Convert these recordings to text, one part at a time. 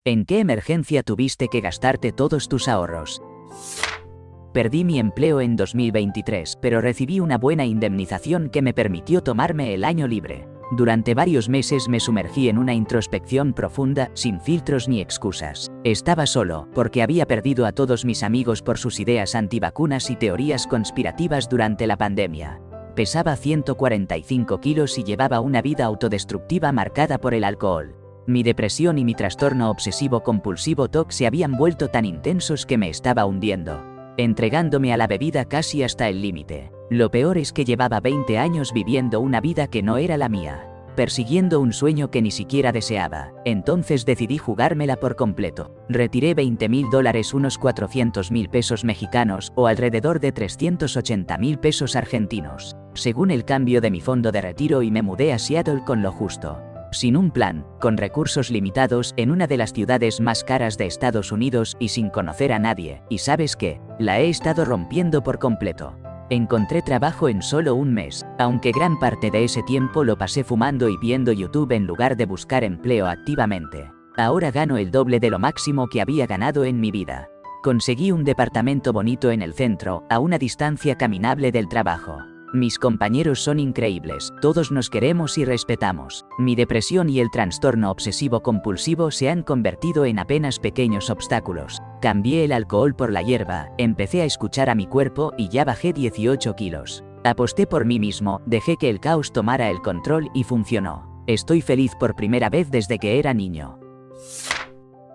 ¿En qué emergencia tuviste que gastarte todos tus ahorros? Perdí mi empleo en 2023, pero recibí una buena indemnización que me permitió tomarme el año libre. Durante varios meses me sumergí en una introspección profunda, sin filtros ni excusas. Estaba solo, porque había perdido a todos mis amigos por sus ideas antivacunas y teorías conspirativas durante la pandemia. Pesaba 145 kilos y llevaba una vida autodestructiva marcada por el alcohol. Mi depresión y mi trastorno obsesivo-compulsivo TOC se habían vuelto tan intensos que me estaba hundiendo, entregándome a la bebida casi hasta el límite. Lo peor es que llevaba 20 años viviendo una vida que no era la mía, persiguiendo un sueño que ni siquiera deseaba. Entonces decidí jugármela por completo. Retiré $20,000, unos 400,000 pesos mexicanos o alrededor de 380,000 pesos argentinos, según el cambio de mi fondo de retiro, y me mudé a Seattle con lo justo. Sin un plan, con recursos limitados, en una de las ciudades más caras de Estados Unidos y sin conocer a nadie. ¿Y sabes qué? La he estado rompiendo por completo. Encontré trabajo en solo un mes, aunque gran parte de ese tiempo lo pasé fumando y viendo YouTube en lugar de buscar empleo activamente. Ahora gano el doble de lo máximo que había ganado en mi vida. Conseguí un departamento bonito en el centro, a una distancia caminable del trabajo. Mis compañeros son increíbles, todos nos queremos y respetamos. Mi depresión y el trastorno obsesivo-compulsivo se han convertido en apenas pequeños obstáculos. Cambié el alcohol por la hierba, empecé a escuchar a mi cuerpo y ya bajé 18 kilos. Aposté por mí mismo, dejé que el caos tomara el control y funcionó. Estoy feliz por primera vez desde que era niño.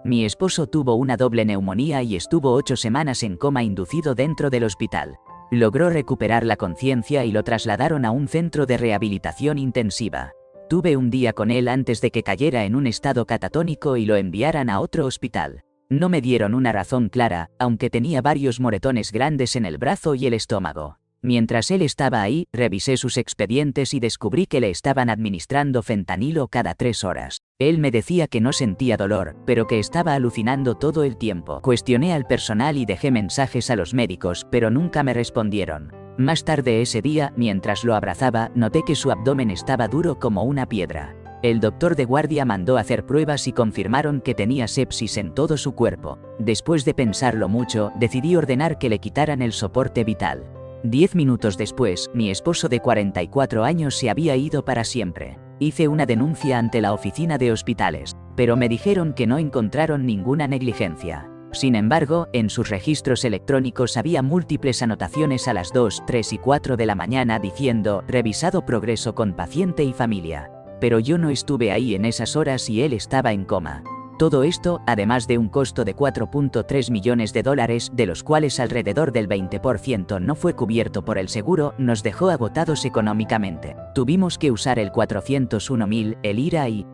Mi esposo tuvo una doble neumonía y estuvo 8 semanas en coma inducido dentro del hospital. Logró recuperar la conciencia y lo trasladaron a un centro de rehabilitación intensiva. Tuve un día con él antes de que cayera en un estado catatónico y lo enviaran a otro hospital. No me dieron una razón clara, aunque tenía varios moretones grandes en el brazo y el estómago. Mientras él estaba ahí, revisé sus expedientes y descubrí que le estaban administrando fentanilo cada 3 horas. Él me decía que no sentía dolor, pero que estaba alucinando todo el tiempo. Cuestioné al personal y dejé mensajes a los médicos, pero nunca me respondieron. Más tarde ese día, mientras lo abrazaba, noté que su abdomen estaba duro como una piedra. El doctor de guardia mandó hacer pruebas y confirmaron que tenía sepsis en todo su cuerpo. Después de pensarlo mucho, decidí ordenar que le quitaran el soporte vital. 10 minutos después, mi esposo de 44 años se había ido para siempre. Hice una denuncia ante la oficina de hospitales, pero me dijeron que no encontraron ninguna negligencia. Sin embargo, en sus registros electrónicos había múltiples anotaciones a las 2, 3 y 4 de la mañana diciendo «Revisado progreso con paciente y familia». Pero yo no estuve ahí en esas horas y él estaba en coma. Todo esto, además de un costo de $4.3 millones, de los cuales alrededor del 20% no fue cubierto por el seguro, nos dejó agotados económicamente. Tuvimos que usar el 401,000, el IRA y...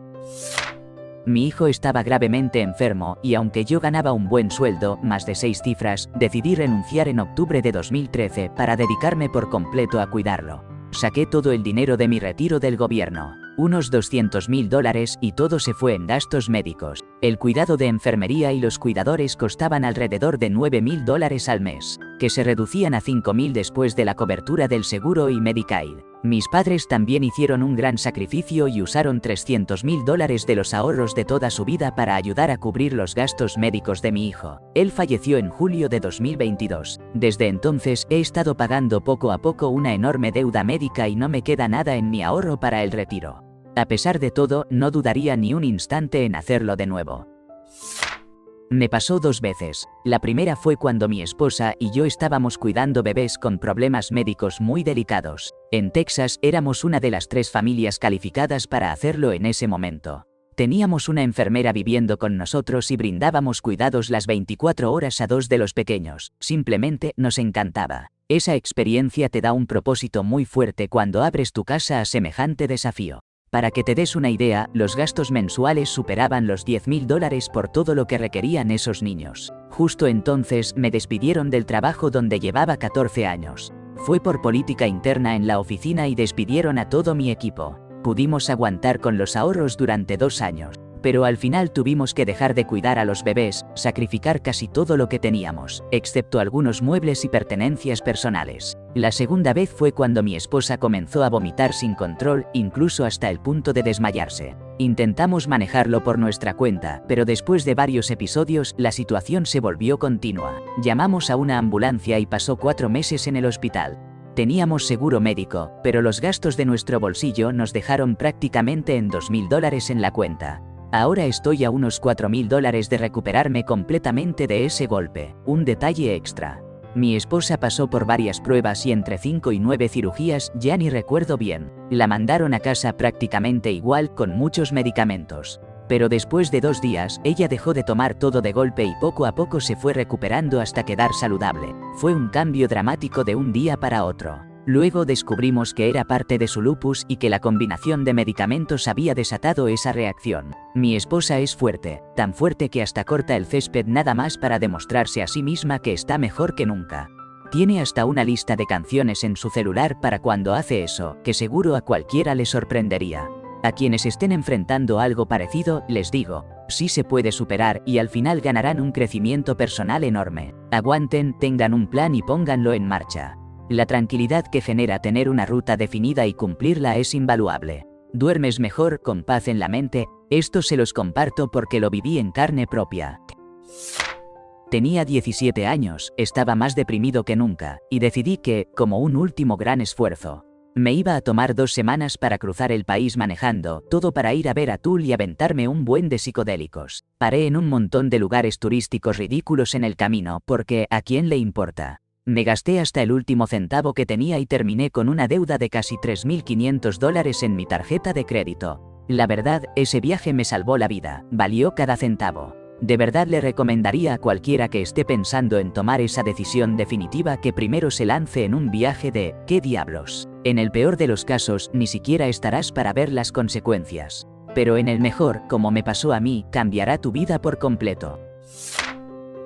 Mi hijo estaba gravemente enfermo, y aunque yo ganaba un buen sueldo, más de 6 cifras, decidí renunciar en octubre de 2013 para dedicarme por completo a cuidarlo. Saqué todo el dinero de mi retiro del gobierno, unos $200,000, y todo se fue en gastos médicos. El cuidado de enfermería y los cuidadores costaban alrededor de $9,000 al mes, que se reducían a $5,000 después de la cobertura del seguro y Medicaid. Mis padres también hicieron un gran sacrificio y usaron $300,000 de los ahorros de toda su vida para ayudar a cubrir los gastos médicos de mi hijo. Él falleció en julio de 2022. Desde entonces he estado pagando poco a poco una enorme deuda médica y no me queda nada en mi ahorro para el retiro. A pesar de todo, no dudaría ni un instante en hacerlo de nuevo. Me pasó 2 veces. La primera fue cuando mi esposa y yo estábamos cuidando bebés con problemas médicos muy delicados. En Texas éramos una de las 3 familias calificadas para hacerlo en ese momento. Teníamos una enfermera viviendo con nosotros y brindábamos cuidados las 24 horas a 2 de los pequeños. Simplemente nos encantaba. Esa experiencia te da un propósito muy fuerte cuando abres tu casa a semejante desafío. Para que te des una idea, los gastos mensuales superaban los $10,000 por todo lo que requerían esos niños. Justo entonces me despidieron del trabajo donde llevaba 14 años. Fue por política interna en la oficina y despidieron a todo mi equipo. Pudimos aguantar con los ahorros durante 2 años. Pero al final tuvimos que dejar de cuidar a los bebés, sacrificar casi todo lo que teníamos, excepto algunos muebles y pertenencias personales. La segunda vez fue cuando mi esposa comenzó a vomitar sin control, incluso hasta el punto de desmayarse. Intentamos manejarlo por nuestra cuenta, pero después de varios episodios, la situación se volvió continua. Llamamos a una ambulancia y pasó 4 meses en el hospital. Teníamos seguro médico, pero los gastos de nuestro bolsillo nos dejaron prácticamente en $2.000 en la cuenta. Ahora estoy a unos $4.000 de recuperarme completamente de ese golpe. Un detalle extra. Mi esposa pasó por varias pruebas y entre 5 y 9 cirugías, ya ni recuerdo bien. La mandaron a casa prácticamente igual con muchos medicamentos. Pero después de 2 días, ella dejó de tomar todo de golpe y poco a poco se fue recuperando hasta quedar saludable. Fue un cambio dramático de un día para otro. Luego descubrimos que era parte de su lupus y que la combinación de medicamentos había desatado esa reacción. Mi esposa es fuerte, tan fuerte que hasta corta el césped nada más para demostrarse a sí misma que está mejor que nunca. Tiene hasta una lista de canciones en su celular para cuando hace eso, que seguro a cualquiera le sorprendería. A quienes estén enfrentando algo parecido, les digo, sí se puede superar y al final ganarán un crecimiento personal enorme. Aguanten, tengan un plan y pónganlo en marcha. La tranquilidad que genera tener una ruta definida y cumplirla es invaluable. Duermes mejor, con paz en la mente. Esto se los comparto porque lo viví en carne propia. Tenía 17 años, estaba más deprimido que nunca, y decidí que, como un último gran esfuerzo, me iba a tomar 2 semanas para cruzar el país manejando, todo para ir a ver a Tool y aventarme un buen de psicodélicos. Paré en un montón de lugares turísticos ridículos en el camino, porque ¿a quién le importa? Me gasté hasta el último centavo que tenía y terminé con una deuda de casi $3.500 en mi tarjeta de crédito. La verdad, ese viaje me salvó la vida, valió cada centavo. De verdad le recomendaría a cualquiera que esté pensando en tomar esa decisión definitiva que primero se lance en un viaje de ¿qué diablos? En el peor de los casos, ni siquiera estarás para ver las consecuencias. Pero en el mejor, como me pasó a mí, cambiará tu vida por completo.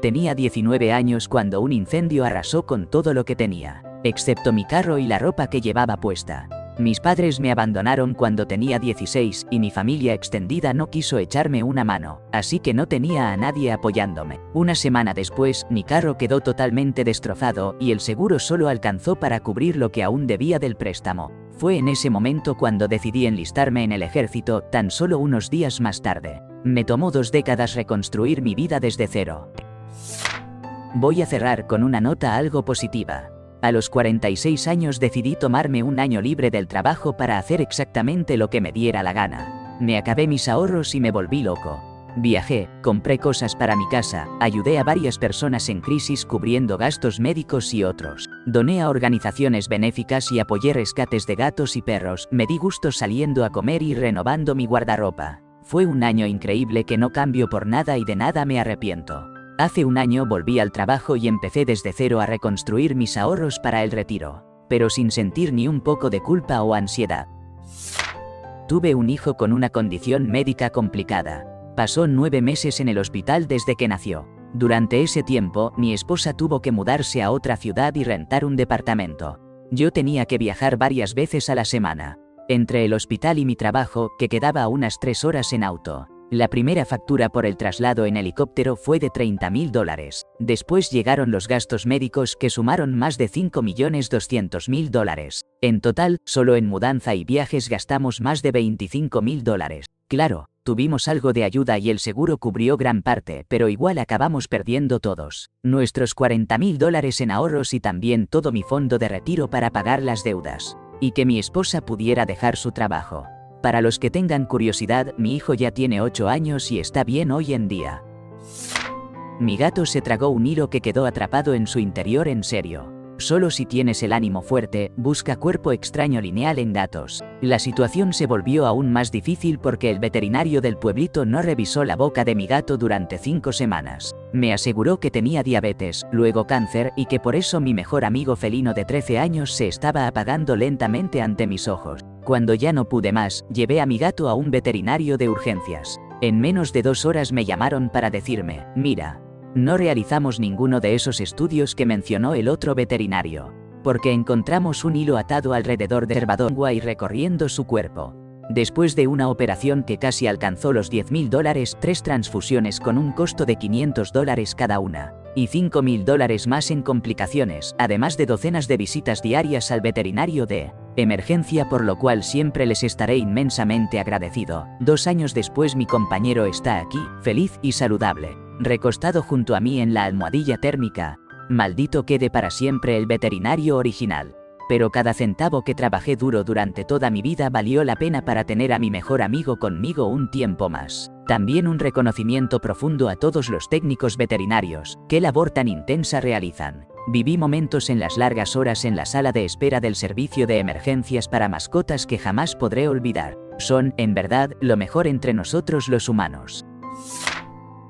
Tenía 19 años cuando un incendio arrasó con todo lo que tenía, excepto mi carro y la ropa que llevaba puesta. Mis padres me abandonaron cuando tenía 16 y mi familia extendida no quiso echarme una mano, así que no tenía a nadie apoyándome. Una semana después, mi carro quedó totalmente destrozado y el seguro solo alcanzó para cubrir lo que aún debía del préstamo. Fue en ese momento cuando decidí enlistarme en el ejército, tan solo unos días más tarde. Me tomó 2 décadas reconstruir mi vida desde cero. Voy a cerrar con una nota algo positiva. A los 46 años decidí tomarme un año libre del trabajo para hacer exactamente lo que me diera la gana. Me acabé mis ahorros y me volví loco. Viajé, compré cosas para mi casa, ayudé a varias personas en crisis cubriendo gastos médicos y otros. Doné a organizaciones benéficas y apoyé rescates de gatos y perros. Me di gusto saliendo a comer y renovando mi guardarropa. Fue un año increíble que no cambio por nada y de nada me arrepiento. Hace un año volví al trabajo y empecé desde cero a reconstruir mis ahorros para el retiro, pero sin sentir ni un poco de culpa o ansiedad. Tuve un hijo con una condición médica complicada. Pasó 9 meses en el hospital desde que nació. Durante ese tiempo, mi esposa tuvo que mudarse a otra ciudad y rentar un departamento. Yo tenía que viajar varias veces a la semana. Entre el hospital y mi trabajo, que quedaba a unas 3 horas en auto. La primera factura por el traslado en helicóptero fue de $30.000. Después llegaron los gastos médicos que sumaron más de $5.200.000. En total, solo en mudanza y viajes gastamos más de $25.000. Claro, tuvimos algo de ayuda y el seguro cubrió gran parte, pero igual acabamos perdiendo todos. Nuestros $40.000 en ahorros y también todo mi fondo de retiro para pagar las deudas. Y que mi esposa pudiera dejar su trabajo. Para los que tengan curiosidad, mi hijo ya tiene 8 años y está bien hoy en día. Mi gato se tragó un hilo que quedó atrapado en su interior en serio. Solo si tienes el ánimo fuerte, busca cuerpo extraño lineal en gatos. La situación se volvió aún más difícil porque el veterinario del pueblito no revisó la boca de mi gato durante 5 semanas. Me aseguró que tenía diabetes, luego cáncer y que por eso mi mejor amigo felino de 13 años se estaba apagando lentamente ante mis ojos. Cuando ya no pude más, llevé a mi gato a un veterinario de urgencias. En menos de 2 horas me llamaron para decirme, mira, no realizamos ninguno de esos estudios que mencionó el otro veterinario, porque encontramos un hilo atado alrededor de Servadongua y recorriendo su cuerpo. Después de una operación que casi alcanzó los $10.000, 3 transfusiones con un costo de $500 cada una, y $5.000 más en complicaciones, además de docenas de visitas diarias al veterinario de emergencia, por lo cual siempre les estaré inmensamente agradecido. 2 años después mi compañero está aquí, feliz y saludable, recostado junto a mí en la almohadilla térmica. Maldito quede para siempre el veterinario original. Pero cada centavo que trabajé duro durante toda mi vida valió la pena para tener a mi mejor amigo conmigo un tiempo más. También un reconocimiento profundo a todos los técnicos veterinarios, qué labor tan intensa realizan. Viví momentos en las largas horas en la sala de espera del servicio de emergencias para mascotas que jamás podré olvidar. Son, en verdad, lo mejor entre nosotros los humanos.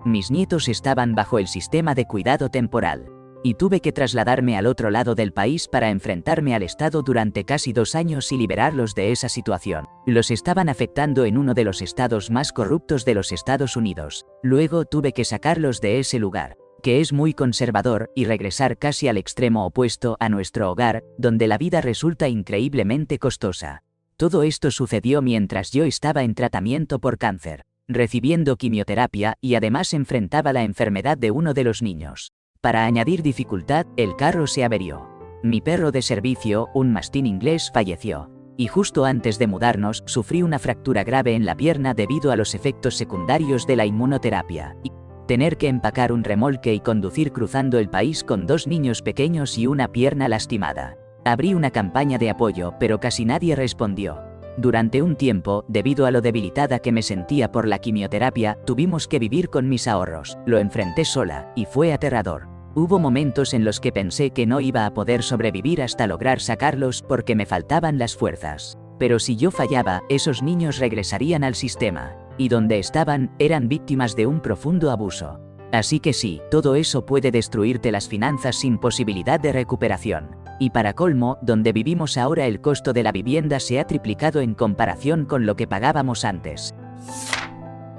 Mis nietos estaban bajo el sistema de cuidado temporal, y tuve que trasladarme al otro lado del país para enfrentarme al Estado durante casi 2 años y liberarlos de esa situación. Los estaban afectando en uno de los estados más corruptos de los Estados Unidos. Luego tuve que sacarlos de ese lugar, que es muy conservador, y regresar casi al extremo opuesto a nuestro hogar, donde la vida resulta increíblemente costosa. Todo esto sucedió mientras yo estaba en tratamiento por cáncer, recibiendo quimioterapia, y además enfrentaba la enfermedad de uno de los niños. Para añadir dificultad, el carro se averió. Mi perro de servicio, un mastín inglés, falleció. Y justo antes de mudarnos, sufrí una fractura grave en la pierna debido a los efectos secundarios de la inmunoterapia. Y tener que empacar un remolque y conducir cruzando el país con 2 niños pequeños y una pierna lastimada. Abrí una campaña de apoyo, pero casi nadie respondió. Durante un tiempo, debido a lo debilitada que me sentía por la quimioterapia, tuvimos que vivir con mis ahorros. Lo enfrenté sola, y fue aterrador. Hubo momentos en los que pensé que no iba a poder sobrevivir hasta lograr sacarlos porque me faltaban las fuerzas. Pero si yo fallaba, esos niños regresarían al sistema, y donde estaban, eran víctimas de un profundo abuso. Así que sí, todo eso puede destruirte las finanzas sin posibilidad de recuperación. Y para colmo, donde vivimos ahora el costo de la vivienda se ha triplicado en comparación con lo que pagábamos antes.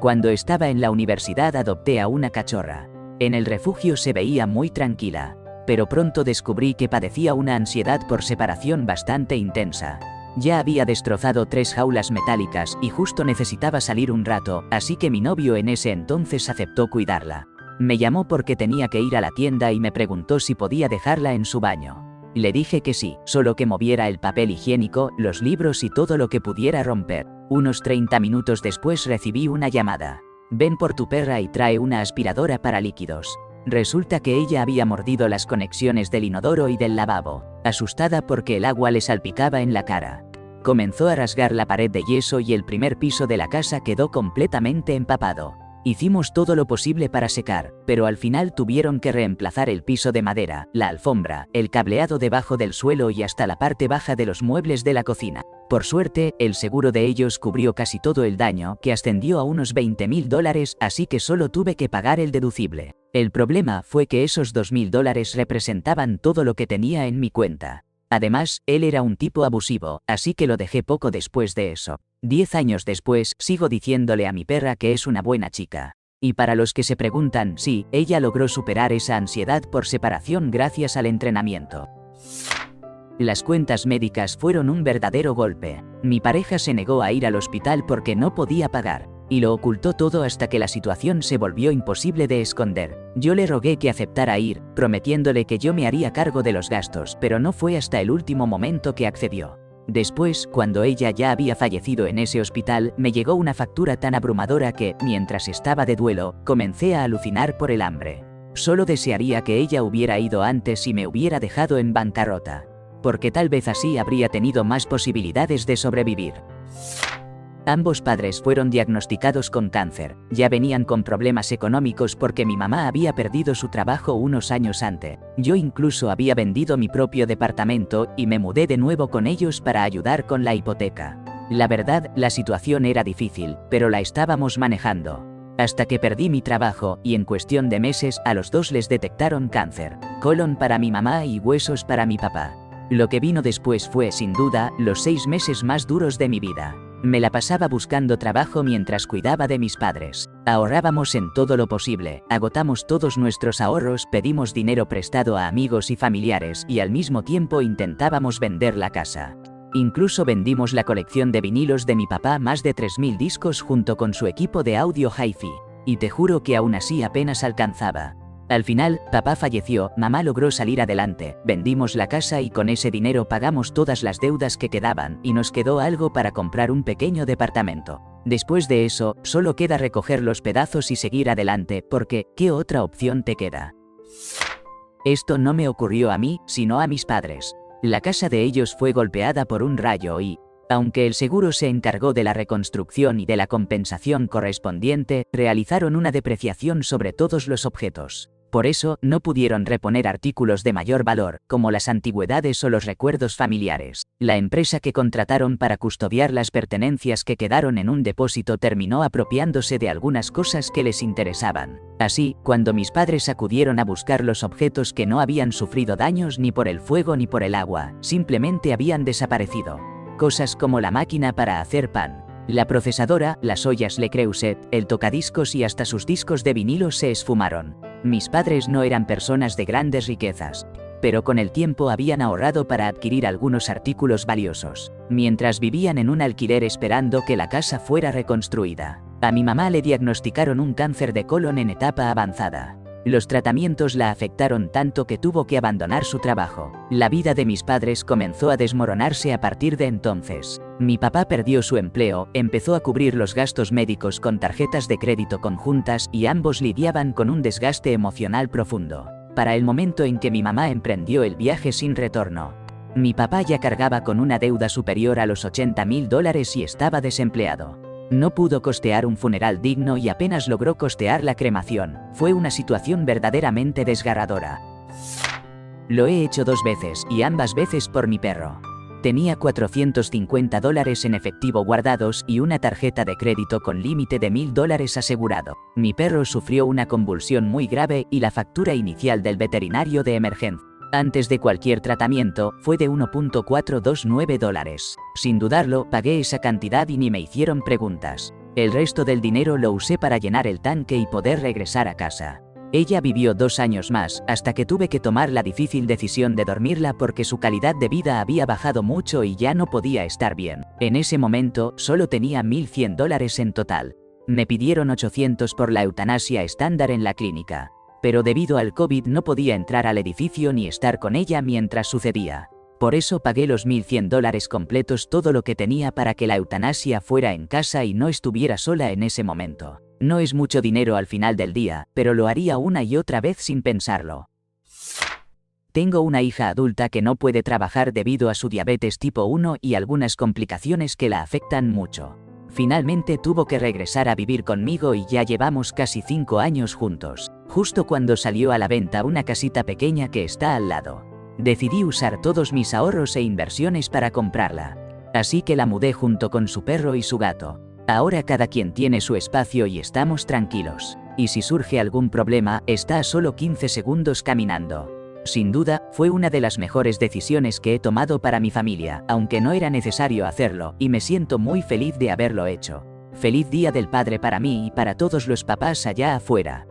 Cuando estaba en la universidad adopté a una cachorra. En el refugio se veía muy tranquila, pero pronto descubrí que padecía una ansiedad por separación bastante intensa. Ya había destrozado 3 jaulas metálicas y justo necesitaba salir un rato, así que mi novio en ese entonces aceptó cuidarla. Me llamó porque tenía que ir a la tienda y me preguntó si podía dejarla en su baño. Le dije que sí, solo que moviera el papel higiénico, los libros y todo lo que pudiera romper. Unos 30 minutos después recibí una llamada. Ven por tu perra y trae una aspiradora para líquidos. Resulta que ella había mordido las conexiones del inodoro y del lavabo, asustada porque el agua le salpicaba en la cara. Comenzó a rasgar la pared de yeso y el primer piso de la casa quedó completamente empapado. Hicimos todo lo posible para secar, pero al final tuvieron que reemplazar el piso de madera, la alfombra, el cableado debajo del suelo y hasta la parte baja de los muebles de la cocina. Por suerte, el seguro de ellos cubrió casi todo el daño, que ascendió a unos $20.000, así que solo tuve que pagar el deducible. El problema fue que esos $2.000 representaban todo lo que tenía en mi cuenta. Además, él era un tipo abusivo, así que lo dejé poco después de eso. 10 años después, sigo diciéndole a mi perra que es una buena chica. Y para los que se preguntan, sí, ella logró superar esa ansiedad por separación gracias al entrenamiento. Las cuentas médicas fueron un verdadero golpe. Mi pareja se negó a ir al hospital porque no podía pagar, y lo ocultó todo hasta que la situación se volvió imposible de esconder. Yo le rogué que aceptara ir, prometiéndole que yo me haría cargo de los gastos, pero no fue hasta el último momento que accedió. Después, cuando ella ya había fallecido en ese hospital, me llegó una factura tan abrumadora que, mientras estaba de duelo, comencé a alucinar por el hambre. Solo desearía que ella hubiera ido antes y me hubiera dejado en bancarrota, porque tal vez así habría tenido más posibilidades de sobrevivir. Ambos padres fueron diagnosticados con cáncer. Ya venían con problemas económicos porque mi mamá había perdido su trabajo unos años antes. Yo incluso había vendido mi propio departamento y me mudé de nuevo con ellos para ayudar con la hipoteca. La verdad, la situación era difícil, pero la estábamos manejando. Hasta que perdí mi trabajo y en cuestión de meses a los dos les detectaron cáncer. Colon para mi mamá y huesos para mi papá. Lo que vino después fue, sin duda, los 6 meses más duros de mi vida. Me la pasaba buscando trabajo mientras cuidaba de mis padres. Ahorrábamos en todo lo posible, agotamos todos nuestros ahorros, pedimos dinero prestado a amigos y familiares y al mismo tiempo intentábamos vender la casa. Incluso vendimos la colección de vinilos de mi papá, más de 3000 discos junto con su equipo de audio hi-fi. Y te juro que aún así apenas alcanzaba. Al final, papá falleció, mamá logró salir adelante, vendimos la casa y con ese dinero pagamos todas las deudas que quedaban y nos quedó algo para comprar un pequeño departamento. Después de eso, solo queda recoger los pedazos y seguir adelante, porque, ¿qué otra opción te queda? Esto no me ocurrió a mí, sino a mis padres. La casa de ellos fue golpeada por un rayo y, aunque el seguro se encargó de la reconstrucción y de la compensación correspondiente, realizaron una depreciación sobre todos los objetos. Por eso, no pudieron reponer artículos de mayor valor, como las antigüedades o los recuerdos familiares. La empresa que contrataron para custodiar las pertenencias que quedaron en un depósito terminó apropiándose de algunas cosas que les interesaban. Así, cuando mis padres acudieron a buscar los objetos que no habían sufrido daños ni por el fuego ni por el agua, simplemente habían desaparecido. Cosas como la máquina para hacer pan, la procesadora, las ollas Le Creuset, el tocadiscos y hasta sus discos de vinilo se esfumaron. Mis padres no eran personas de grandes riquezas, pero con el tiempo habían ahorrado para adquirir algunos artículos valiosos, mientras vivían en un alquiler esperando que la casa fuera reconstruida. A mi mamá le diagnosticaron un cáncer de colon en etapa avanzada. Los tratamientos la afectaron tanto que tuvo que abandonar su trabajo. La vida de mis padres comenzó a desmoronarse a partir de entonces. Mi papá perdió su empleo, empezó a cubrir los gastos médicos con tarjetas de crédito conjuntas y ambos lidiaban con un desgaste emocional profundo. Para el momento en que mi mamá emprendió el viaje sin retorno, mi papá ya cargaba con una deuda superior a los $80.000 y estaba desempleado. No pudo costear un funeral digno y apenas logró costear la cremación. Fue una situación verdaderamente desgarradora. Lo he hecho 2 veces, y ambas veces por mi perro. Tenía $450 en efectivo guardados y una tarjeta de crédito con límite de $1000 asegurado. Mi perro sufrió una convulsión muy grave y la factura inicial del veterinario de emergencia, antes de cualquier tratamiento, fue de $1.429. Sin dudarlo, pagué esa cantidad y ni me hicieron preguntas. El resto del dinero lo usé para llenar el tanque y poder regresar a casa. Ella vivió 2 años más, hasta que tuve que tomar la difícil decisión de dormirla porque su calidad de vida había bajado mucho y ya no podía estar bien. En ese momento, solo tenía $1100 en total. Me pidieron $800 por la eutanasia estándar en la clínica. Pero debido al COVID no podía entrar al edificio ni estar con ella mientras sucedía. Por eso pagué los $1100 completos, todo lo que tenía para que la eutanasia fuera en casa y no estuviera sola en ese momento. No es mucho dinero al final del día, pero lo haría una y otra vez sin pensarlo. Tengo una hija adulta que no puede trabajar debido a su diabetes tipo 1 y algunas complicaciones que la afectan mucho. Finalmente tuvo que regresar a vivir conmigo y ya llevamos casi 5 años juntos. Justo cuando salió a la venta una casita pequeña que está al lado, decidí usar todos mis ahorros e inversiones para comprarla. Así que la mudé junto con su perro y su gato. Ahora cada quien tiene su espacio y estamos tranquilos. Y si surge algún problema, está a solo 15 segundos caminando. Sin duda, fue una de las mejores decisiones que he tomado para mi familia, aunque no era necesario hacerlo, y me siento muy feliz de haberlo hecho. Feliz Día del Padre para mí y para todos los papás allá afuera.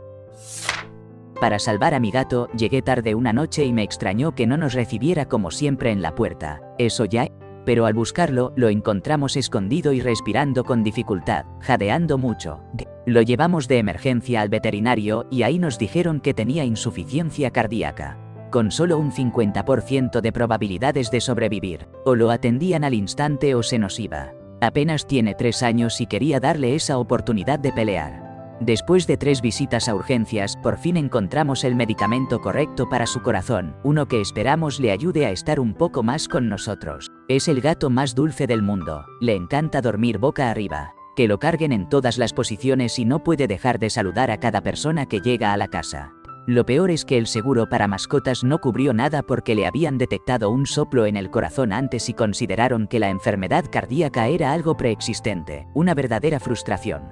Para salvar a mi gato, llegué tarde una noche y me extrañó que no nos recibiera como siempre en la puerta. Eso ya, pero al buscarlo, lo encontramos escondido y respirando con dificultad, jadeando mucho. Lo llevamos de emergencia al veterinario y ahí nos dijeron que tenía insuficiencia cardíaca, con solo un 50% de probabilidades de sobrevivir. O lo atendían al instante o se nos iba. Apenas tiene 3 años y quería darle esa oportunidad de pelear. Después de 3 visitas a urgencias, por fin encontramos el medicamento correcto para su corazón, uno que esperamos le ayude a estar un poco más con nosotros. Es el gato más dulce del mundo, le encanta dormir boca arriba, que lo carguen en todas las posiciones y no puede dejar de saludar a cada persona que llega a la casa. Lo peor es que el seguro para mascotas no cubrió nada porque le habían detectado un soplo en el corazón antes y consideraron que la enfermedad cardíaca era algo preexistente, una verdadera frustración.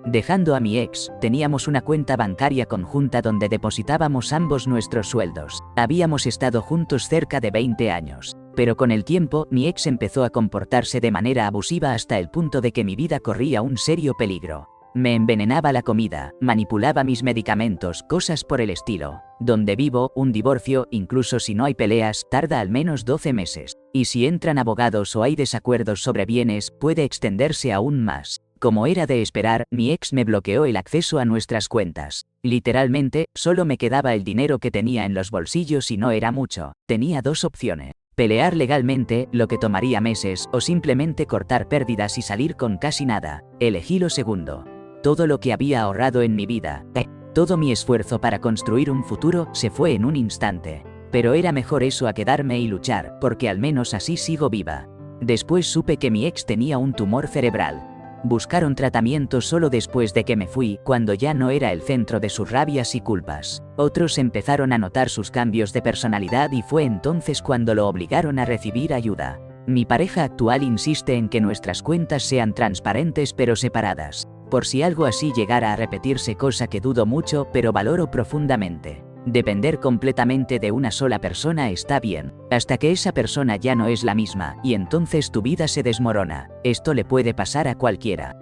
Dejando a mi ex, teníamos una cuenta bancaria conjunta donde depositábamos ambos nuestros sueldos. Habíamos estado juntos cerca de 20 años. Pero con el tiempo, mi ex empezó a comportarse de manera abusiva hasta el punto de que mi vida corría un serio peligro. Me envenenaba la comida, manipulaba mis medicamentos, cosas por el estilo. Donde vivo, un divorcio, incluso si no hay peleas, tarda al menos 12 meses. Y si entran abogados o hay desacuerdos sobre bienes, puede extenderse aún más. Como era de esperar, mi ex me bloqueó el acceso a nuestras cuentas. Literalmente, solo me quedaba el dinero que tenía en los bolsillos y no era mucho. Tenía dos opciones: pelear legalmente, lo que tomaría meses, o simplemente cortar pérdidas y salir con casi nada. Elegí lo segundo. Todo lo que había ahorrado en mi vida, todo mi esfuerzo para construir un futuro, se fue en un instante. Pero era mejor eso a quedarme y luchar, porque al menos así sigo viva. Después supe que mi ex tenía un tumor cerebral. Buscaron tratamiento solo después de que me fui, cuando ya no era el centro de sus rabias y culpas. Otros empezaron a notar sus cambios de personalidad y fue entonces cuando lo obligaron a recibir ayuda. Mi pareja actual insiste en que nuestras cuentas sean transparentes pero separadas, por si algo así llegara a repetirse, cosa que dudo mucho pero valoro profundamente. Depender completamente de una sola persona está bien, hasta que esa persona ya no es la misma, y entonces tu vida se desmorona. Esto le puede pasar a cualquiera.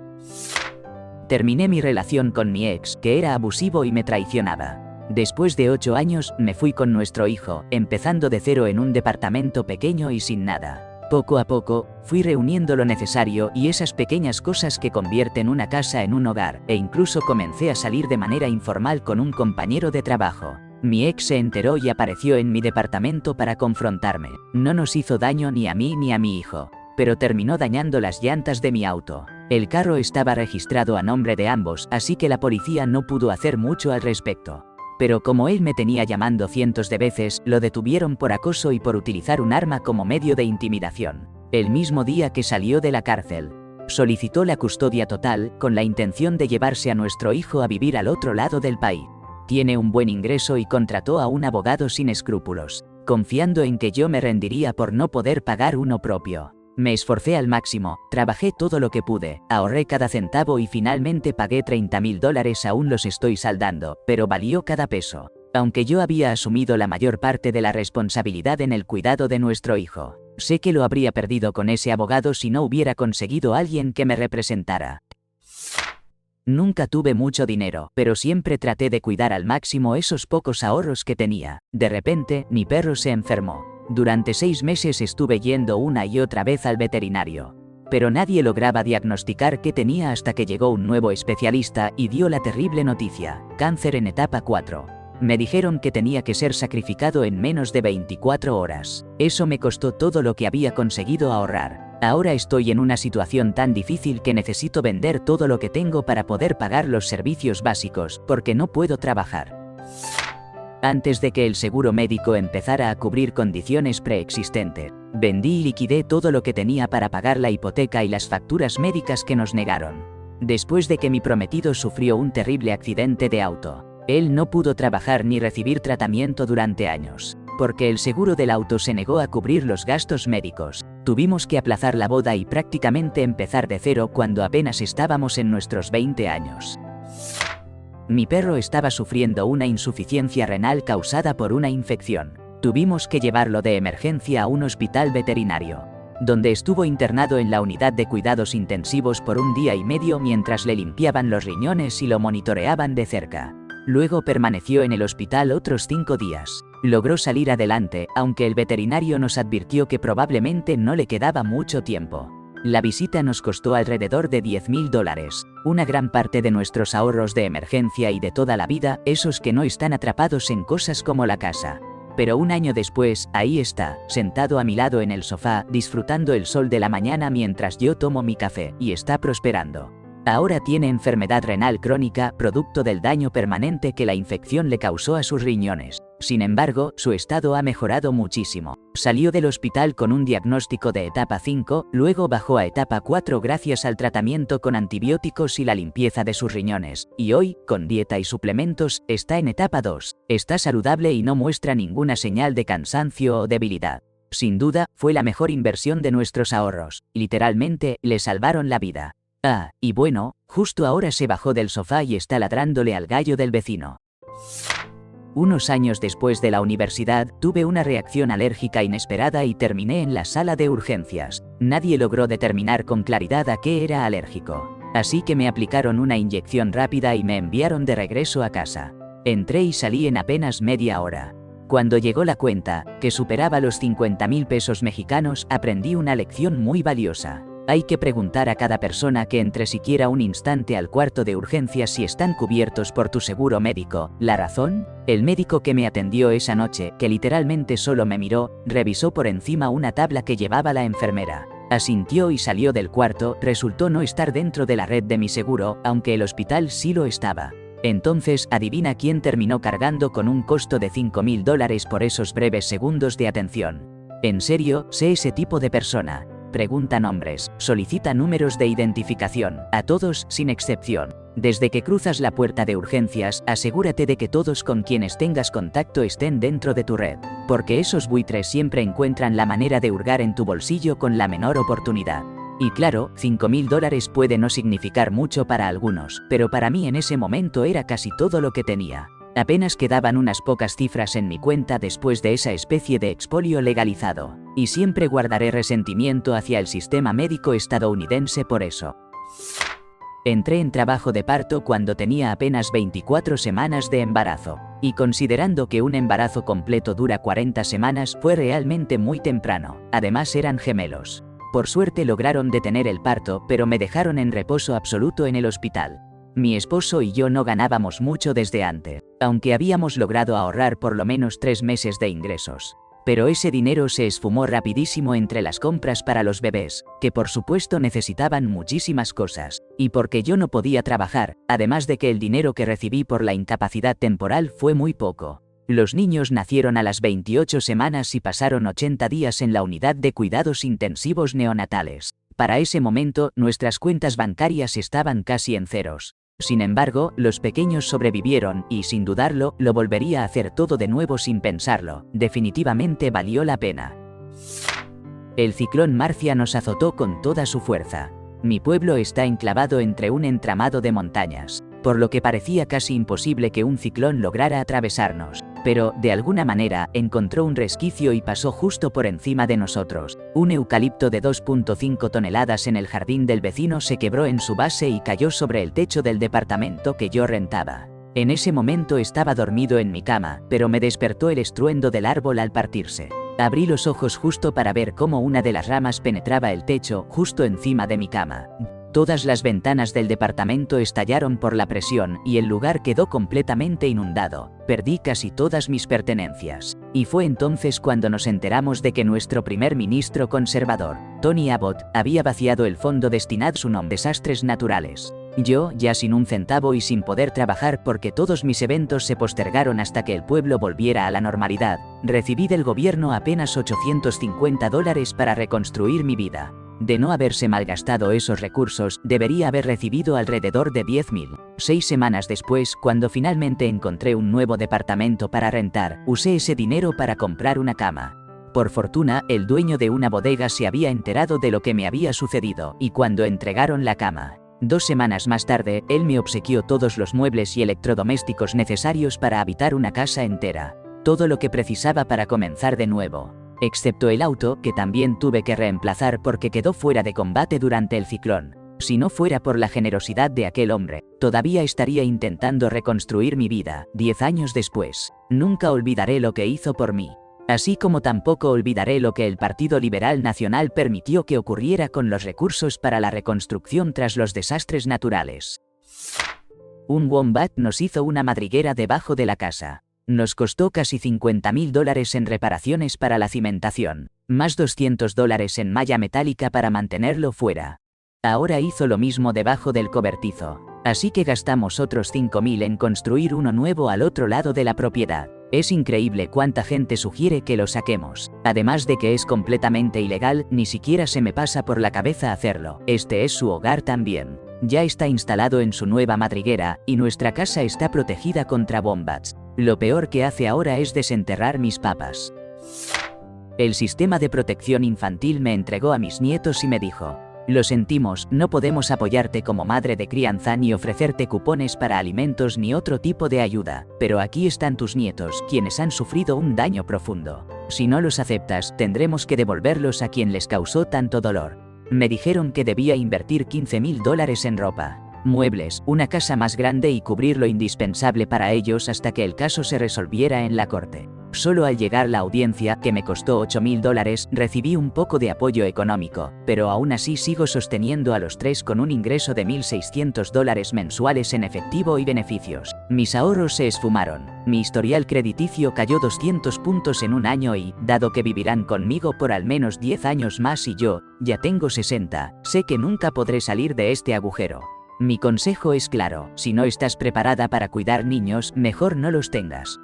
Terminé mi relación con mi ex, que era abusivo y me traicionaba. Después de 8 años, me fui con nuestro hijo, empezando de cero en un departamento pequeño y sin nada. Poco a poco, fui reuniendo lo necesario y esas pequeñas cosas que convierten una casa en un hogar, e incluso comencé a salir de manera informal con un compañero de trabajo. Mi ex se enteró y apareció en mi departamento para confrontarme. No nos hizo daño ni a mí ni a mi hijo, pero terminó dañando las llantas de mi auto. El carro estaba registrado a nombre de ambos, así que la policía no pudo hacer mucho al respecto. Pero como él me tenía llamando cientos de veces, lo detuvieron por acoso y por utilizar un arma como medio de intimidación. El mismo día que salió de la cárcel, solicitó la custodia total, con la intención de llevarse a nuestro hijo a vivir al otro lado del país. Tiene un buen ingreso y contrató a un abogado sin escrúpulos, confiando en que yo me rendiría por no poder pagar uno propio. Me esforcé al máximo, trabajé todo lo que pude, ahorré cada centavo y finalmente pagué $30.000, aún los estoy saldando, pero valió cada peso. Aunque yo había asumido la mayor parte de la responsabilidad en el cuidado de nuestro hijo, sé que lo habría perdido con ese abogado si no hubiera conseguido a alguien que me representara. Nunca tuve mucho dinero, pero siempre traté de cuidar al máximo esos pocos ahorros que tenía. De repente, mi perro se enfermó. Durante 6 meses estuve yendo una y otra vez al veterinario, pero nadie lograba diagnosticar qué tenía hasta que llegó un nuevo especialista y dio la terrible noticia: cáncer en etapa 4. Me dijeron que tenía que ser sacrificado en menos de 24 horas. Eso me costó todo lo que había conseguido ahorrar. Ahora estoy en una situación tan difícil que necesito vender todo lo que tengo para poder pagar los servicios básicos, porque no puedo trabajar. Antes de que el seguro médico empezara a cubrir condiciones preexistentes, vendí y liquidé todo lo que tenía para pagar la hipoteca y las facturas médicas que nos negaron. Después de que mi prometido sufrió un terrible accidente de auto, él no pudo trabajar ni recibir tratamiento durante años, porque el seguro del auto se negó a cubrir los gastos médicos. Tuvimos que aplazar la boda y prácticamente empezar de cero cuando apenas estábamos en nuestros 20 años. Mi perro estaba sufriendo una insuficiencia renal causada por una infección. Tuvimos que llevarlo de emergencia a un hospital veterinario, donde estuvo internado en la unidad de cuidados intensivos por 1 día y medio mientras le limpiaban los riñones y lo monitoreaban de cerca. Luego permaneció en el hospital otros 5 días. Logró salir adelante, aunque el veterinario nos advirtió que probablemente no le quedaba mucho tiempo. La visita nos costó alrededor de $10.000, una gran parte de nuestros ahorros de emergencia y de toda la vida, esos que no están atrapados en cosas como la casa. Pero 1 año después, ahí está, sentado a mi lado en el sofá, disfrutando el sol de la mañana mientras yo tomo mi café, y está prosperando. Ahora tiene enfermedad renal crónica, producto del daño permanente que la infección le causó a sus riñones. Sin embargo, su estado ha mejorado muchísimo. Salió del hospital con un diagnóstico de etapa 5, luego bajó a etapa 4 gracias al tratamiento con antibióticos y la limpieza de sus riñones, y hoy, con dieta y suplementos, está en etapa 2. Está saludable y no muestra ninguna señal de cansancio o debilidad. Sin duda, fue la mejor inversión de nuestros ahorros. Literalmente, le salvaron la vida. Ah, y bueno, justo ahora se bajó del sofá y está ladrándole al gallo del vecino. Unos años después de la universidad, tuve una reacción alérgica inesperada y terminé en la sala de urgencias. Nadie logró determinar con claridad a qué era alérgico. Así que me aplicaron una inyección rápida y me enviaron de regreso a casa. Entré y salí en apenas media hora. Cuando llegó la cuenta, que superaba los 50.000 pesos mexicanos, aprendí una lección muy valiosa. Hay que preguntar a cada persona que entre siquiera un instante al cuarto de urgencias si están cubiertos por tu seguro médico. ¿La razón? El médico que me atendió esa noche, que literalmente solo me miró, revisó por encima una tabla que llevaba la enfermera. Asintió y salió del cuarto. Resultó no estar dentro de la red de mi seguro, aunque el hospital sí lo estaba. Entonces, adivina quién terminó cargando con un costo de $5.000 por esos breves segundos de atención. En serio, sé ese tipo de persona. Pregunta nombres, solicita números de identificación, a todos sin excepción. Desde que cruzas la puerta de urgencias, asegúrate de que todos con quienes tengas contacto estén dentro de tu red, porque esos buitres siempre encuentran la manera de hurgar en tu bolsillo con la menor oportunidad. Y claro, $5.000 puede no significar mucho para algunos, pero para mí en ese momento era casi todo lo que tenía. Apenas quedaban unas pocas cifras en mi cuenta después de esa especie de expolio legalizado, y siempre guardaré resentimiento hacia el sistema médico estadounidense por eso. Entré en trabajo de parto cuando tenía apenas 24 semanas de embarazo, y considerando que un embarazo completo dura 40 semanas fue realmente muy temprano. Además eran gemelos. Por suerte lograron detener el parto, pero me dejaron en reposo absoluto en el hospital. Mi esposo y yo no ganábamos mucho desde antes, aunque habíamos logrado ahorrar por lo menos 3 meses de ingresos. Pero ese dinero se esfumó rapidísimo entre las compras para los bebés, que por supuesto necesitaban muchísimas cosas, y porque yo no podía trabajar, además de que el dinero que recibí por la incapacidad temporal fue muy poco. Los niños nacieron a las 28 semanas y pasaron 80 días en la unidad de cuidados intensivos neonatales. Para ese momento, nuestras cuentas bancarias estaban casi en ceros. Sin embargo, los pequeños sobrevivieron y, sin dudarlo, lo volvería a hacer todo de nuevo sin pensarlo. Definitivamente valió la pena. El ciclón Marcia nos azotó con toda su fuerza. Mi pueblo está enclavado entre un entramado de montañas, por lo que parecía casi imposible que un ciclón lograra atravesarnos. Pero, de alguna manera, encontró un resquicio y pasó justo por encima de nosotros. Un eucalipto de 2.5 toneladas en el jardín del vecino se quebró en su base y cayó sobre el techo del departamento que yo rentaba. En ese momento estaba dormido en mi cama, pero me despertó el estruendo del árbol al partirse. Abrí los ojos justo para ver cómo una de las ramas penetraba el techo, justo encima de mi cama. Todas las ventanas del departamento estallaron por la presión y el lugar quedó completamente inundado. Perdí casi todas mis pertenencias. Y fue entonces cuando nos enteramos de que nuestro primer ministro conservador, Tony Abbott, había vaciado el fondo destinado a su nombre desastres naturales. Yo, ya sin un centavo y sin poder trabajar porque todos mis eventos se postergaron hasta que el pueblo volviera a la normalidad, recibí del gobierno apenas $850 para reconstruir mi vida. De no haberse malgastado esos recursos, debería haber recibido alrededor de 10.000. 6 semanas después, cuando finalmente encontré un nuevo departamento para rentar, usé ese dinero para comprar una cama. Por fortuna, el dueño de una bodega se había enterado de lo que me había sucedido, y cuando entregaron la cama, 2 semanas más tarde, él me obsequió todos los muebles y electrodomésticos necesarios para habitar una casa entera. Todo lo que precisaba para comenzar de nuevo. Excepto el auto, que también tuve que reemplazar porque quedó fuera de combate durante el ciclón. Si no fuera por la generosidad de aquel hombre, todavía estaría intentando reconstruir mi vida, 10 años después. Nunca olvidaré lo que hizo por mí. Así como tampoco olvidaré lo que el Partido Liberal Nacional permitió que ocurriera con los recursos para la reconstrucción tras los desastres naturales. Un wombat nos hizo una madriguera debajo de la casa. Nos costó casi $50.000 en reparaciones para la cimentación, más $200 en malla metálica para mantenerlo fuera. Ahora hizo lo mismo debajo del cobertizo, así que gastamos otros $5.000 en construir uno nuevo al otro lado de la propiedad. Es increíble cuánta gente sugiere que lo saquemos. Además de que es completamente ilegal, ni siquiera se me pasa por la cabeza hacerlo. Este es su hogar también. Ya está instalado en su nueva madriguera, y nuestra casa está protegida contra wombats. Lo peor que hace ahora es desenterrar mis papas. El sistema de protección infantil me entregó a mis nietos y me dijo: lo sentimos, no podemos apoyarte como madre de crianza ni ofrecerte cupones para alimentos ni otro tipo de ayuda, pero aquí están tus nietos, quienes han sufrido un daño profundo. Si no los aceptas, tendremos que devolverlos a quien les causó tanto dolor. Me dijeron que debía invertir $15.000 en ropa, muebles, una casa más grande y cubrir lo indispensable para ellos hasta que el caso se resolviera en la corte. Solo al llegar la audiencia, que me costó $8.000, recibí un poco de apoyo económico, pero aún así sigo sosteniendo a los tres con un ingreso de $1.600 mensuales en efectivo y beneficios. Mis ahorros se esfumaron. Mi historial crediticio cayó 200 puntos en un año y, dado que vivirán conmigo por al menos 10 años más y yo, ya tengo 60, sé que nunca podré salir de este agujero. Mi consejo es claro: si no estás preparada para cuidar niños, mejor no los tengas.